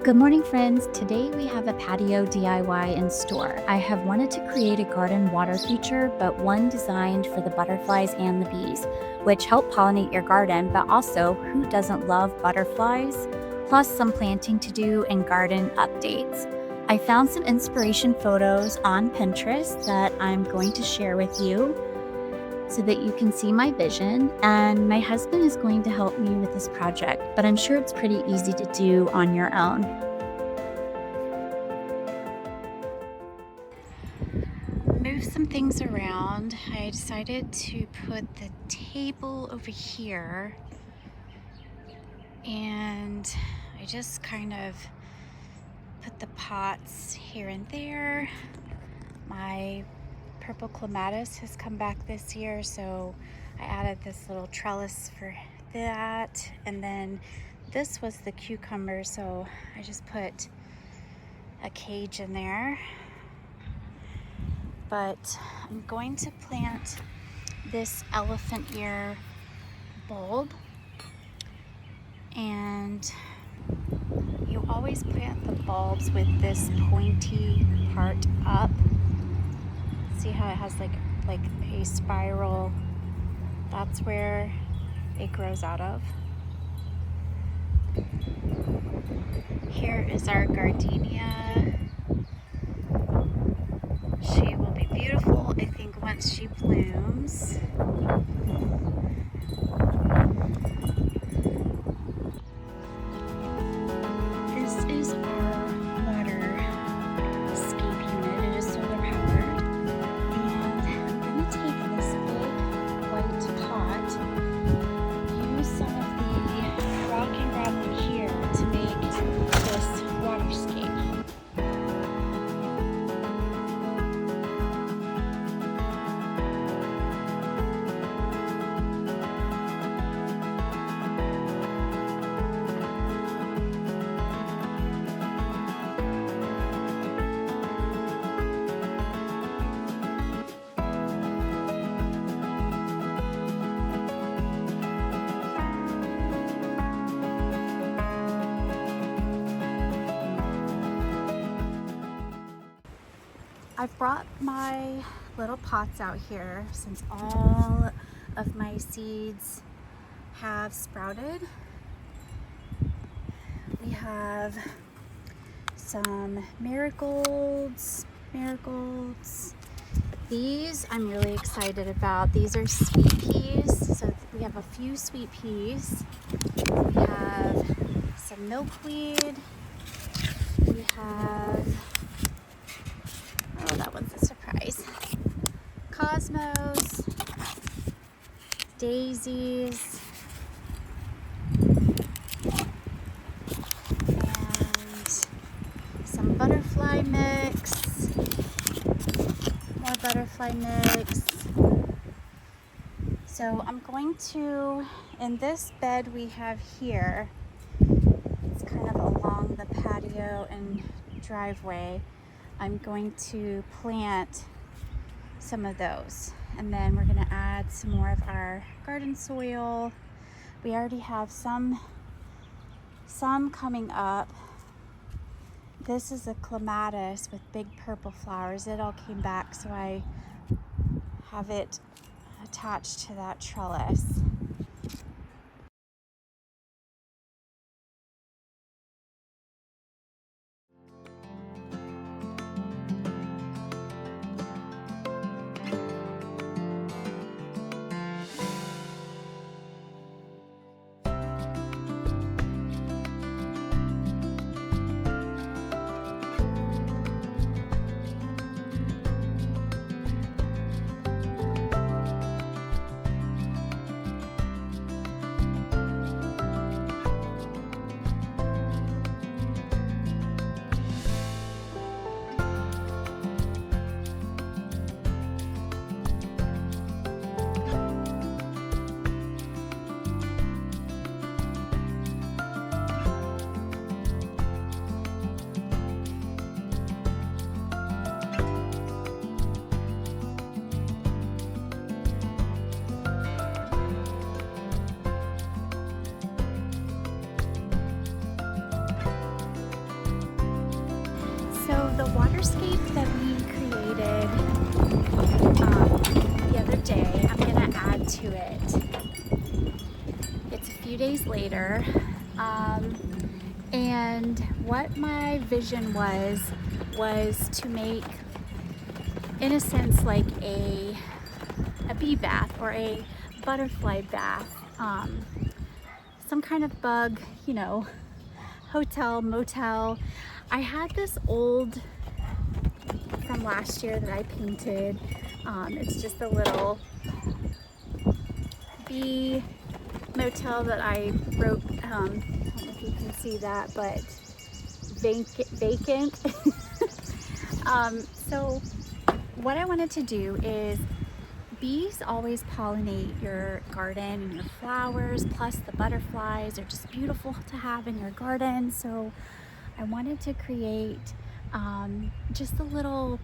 Good morning, friends. Today we have a patio DIY in store. I have wanted to create a garden water feature, but one designed for the butterflies and the bees, which help pollinate your garden, but also who doesn't love butterflies? Plus some planting to do and garden updates. I found some inspiration photos on Pinterest that I'm going to share with you so that you can see my vision, and my husband is going to help me with this project, but I'm sure it's pretty easy to do on your own. Move some things around. I decided to put the table over here, and I just kind of put the pots here and there. My purple clematis has come back this year, so I added this little trellis for that. And then this was the cucumber, so I just put a cage in there. But I'm going to plant this elephant ear bulb, and you always plant the bulbs with this pointy part up. See how it has like a spiral? That's where it grows out of. Here is our gardenia. She will be beautiful, I think, once she blooms. This is our water escape unit. It is solar powered. And I'm going to take this big white pot, use some of the rock and gravel here to make this waterscape. I've brought my little pots out here since all of my seeds have sprouted. We have some marigolds. These I'm really excited about. These are sweet peas. So we have a few sweet peas. We have some milkweed. We have, oh, that one's a surprise, cosmos, daisies, and some butterfly mix, more butterfly mix. So I'm going to, in this bed we have here, it's kind of along the patio and driveway, I'm going to plant some of those, and then we're going to add some more of our garden soil. We already have some coming up. This is a clematis with big purple flowers. It all came back, so I have it attached to that trellis. that we created the other day, I'm gonna add to it. It's a few days later, and what my vision was to make, in a sense, like a bee bath or a butterfly bath, some kind of bug, you know, hotel, motel. I had this old from last year that I painted. It's just a little bee motel that I wrote, I don't know if you can see that, but vacant. So what I wanted to do is, bees always pollinate your garden and your flowers, plus the butterflies are just beautiful to have in your garden. So I wanted to create just a little,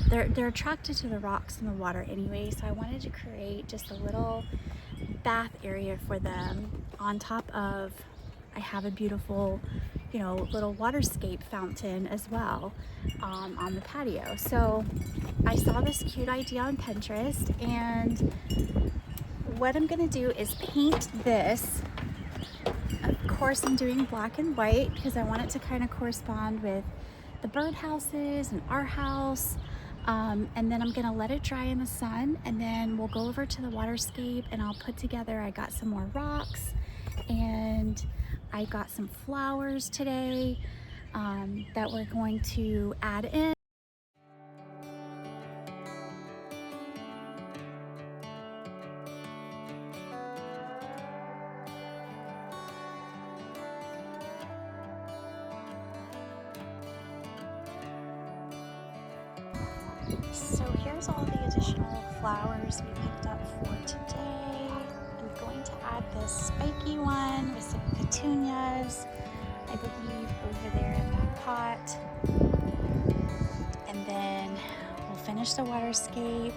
they're attracted to the rocks and the water anyway, so I wanted to create just a little bath area for them on top of, I have a beautiful, you know, little waterscape fountain as well on the patio. So I saw this cute idea on Pinterest, and what I'm gonna do is paint this. Of course, I'm doing black and white because I want it to kind of correspond with the birdhouses and our house. And then I'm gonna let it dry in the sun, and then we'll go over to the waterscape and I'll put together, I got some more rocks and I got some flowers today that we're going to add in. So here's all the additional flowers we picked up for today. I'm going to add this spiky one with some petunias, I believe, over there in that pot. And then we'll finish the waterscape.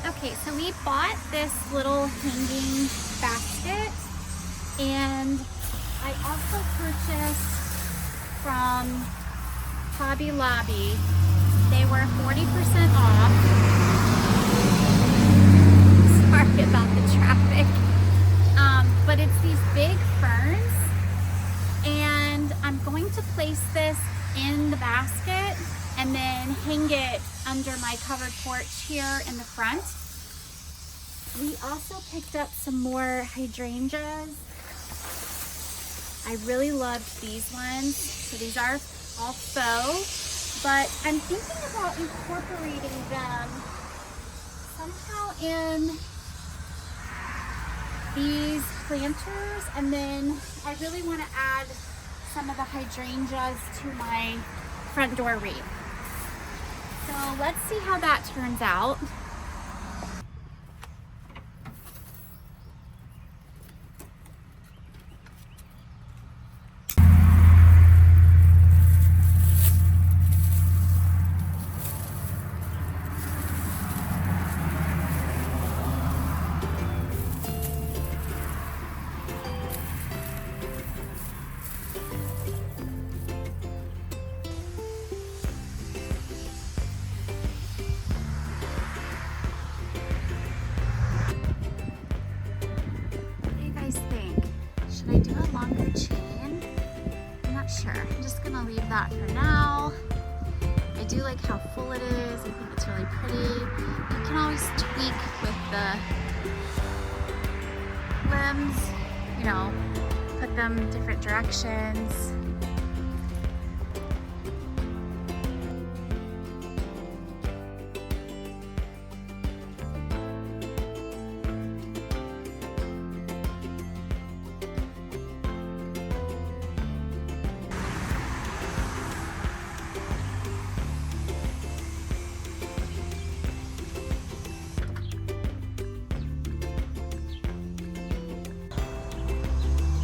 Okay, so we bought this little hanging basket, and I also purchased from Hobby Lobby. They were 40% off. Sorry about the traffic. But it's these big ferns, and I'm going to place this in the basket and then hang it under my covered porch here in the front. We also picked up some more hydrangeas. I really loved these ones. So these are all faux, but I'm thinking about incorporating them somehow in these planters, and then I really want to add some of the hydrangeas to my front door wreath. So let's see how that turns out. that for now. I do like how full it is. I think it's really pretty. You can always tweak with the limbs, you know, put them different directions.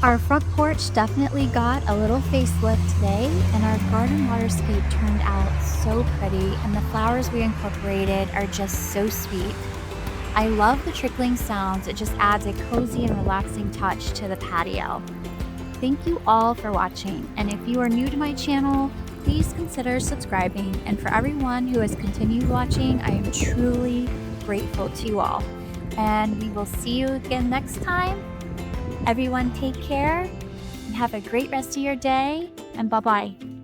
Our front porch definitely got a little facelift today, and our garden waterscape turned out so pretty, and the flowers we incorporated are just so sweet. I love the trickling sounds. It just adds a cozy and relaxing touch to the patio. Thank you all for watching, and if you are new to my channel, please consider subscribing, and for everyone who has continued watching, I am truly grateful to you all. And we will see you again next time. Everyone take care and have a great rest of your day, and bye-bye.